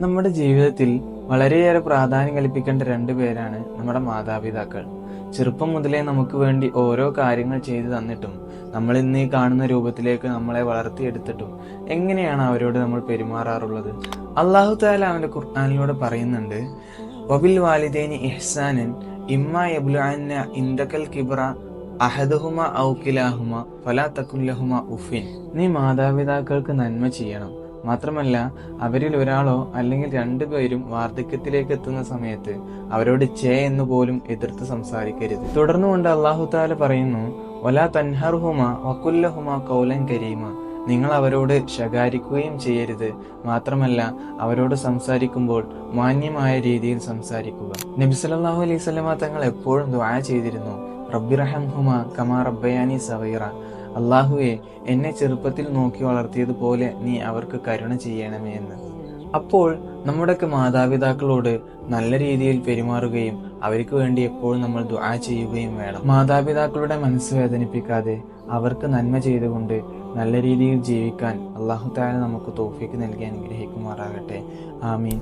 നമ്മുടെ ജീവിതത്തിൽ വളരെയേറെ പ്രാധാന്യം കൽപ്പിക്കേണ്ട രണ്ടു പേരാണ് നമ്മുടെ മാതാപിതാക്കൾ. ചെറുപ്പം മുതലേ നമുക്ക് വേണ്ടി ഓരോ കാര്യങ്ങൾ ചെയ്തു തന്നിട്ടും നമ്മൾ ഇന്ന് ഈ കാണുന്ന രൂപത്തിലേക്ക് നമ്മളെ വളർത്തിയെടുത്തിട്ടും എങ്ങനെയാണ് അവരോട് നമ്മൾ പെരുമാറാറുള്ളത്? അല്ലാഹു തആല അവന്റെ ഖുർആനിലൂടെ പറയുന്നുണ്ട്, വബിൽ വാലിദൈനി ഇഹ്സാനൻ ഇമ്മാ യബ്ലുഅന്ന ഇൻദകൽ കിബ്റ അഹദുഹുമ ഔ കിലാഹുമ ഫലാ തകുൽ ലഹുമ ഉഫിൻ. നീ മാതാപിതാക്കൾക്ക് നന്മ ചെയ്യണം. മാത്രമല്ല, അവരിൽ ഒരാളോ അല്ലെങ്കിൽ രണ്ടുപേരും വാർദ്ധക്യത്തിലേക്ക് എത്തുന്ന സമയത്ത് അവരോട് ചേ എന്ന് പോലും എതിർത്ത് സംസാരിക്കരുത്. തുടർന്നുകൊണ്ട് അല്ലാഹു തആല പറയുന്നു, വലാ തൻഹർഹുമ വഖുല്ലഹുമ ഖൗലൻ കരീമ. നിങ്ങൾ അവരോട് ശകാരിക്കുകയും ചെയ്യരുത്. മാത്രമല്ല, അവരോട് സംസാരിക്കുമ്പോൾ മാന്യമായ രീതിയിൽ സംസാരിക്കുക. നബി സല്ലല്ലാഹു അലൈഹി വസല്ലമ തങ്ങൾ എപ്പോഴും ദുആ ചെയ്തിരുന്നു, റബ്ബിർഹംഹുമ കമാ റബ്ബയാനി സഗീറ. അല്ലാഹുവേ, എന്നെ ചെറുപ്പത്തിൽ നോക്കി വളർത്തിയതുപോലെ നീ അവർക്ക് കരുണ ചെയ്യണമേ എന്ന്. അപ്പോൾ നമ്മുടെയൊക്കെ മാതാപിതാക്കളോട് നല്ല രീതിയിൽ പെരുമാറുകയും അവർക്ക് വേണ്ടി എപ്പോഴും നമ്മൾ ദുആ ചെയ്യുകയും വേണം. മാതാപിതാക്കളുടെ മനസ്സ് വേദനിപ്പിക്കാതെ അവർക്ക് നന്മ ചെയ്തുകൊണ്ട് നല്ല രീതിയിൽ ജീവിക്കാൻ അല്ലാഹു തആല നമുക്ക് തൗഫീഖ് നൽകി അനുഗ്രഹിക്കുമാറാകട്ടെ. ആമീൻ.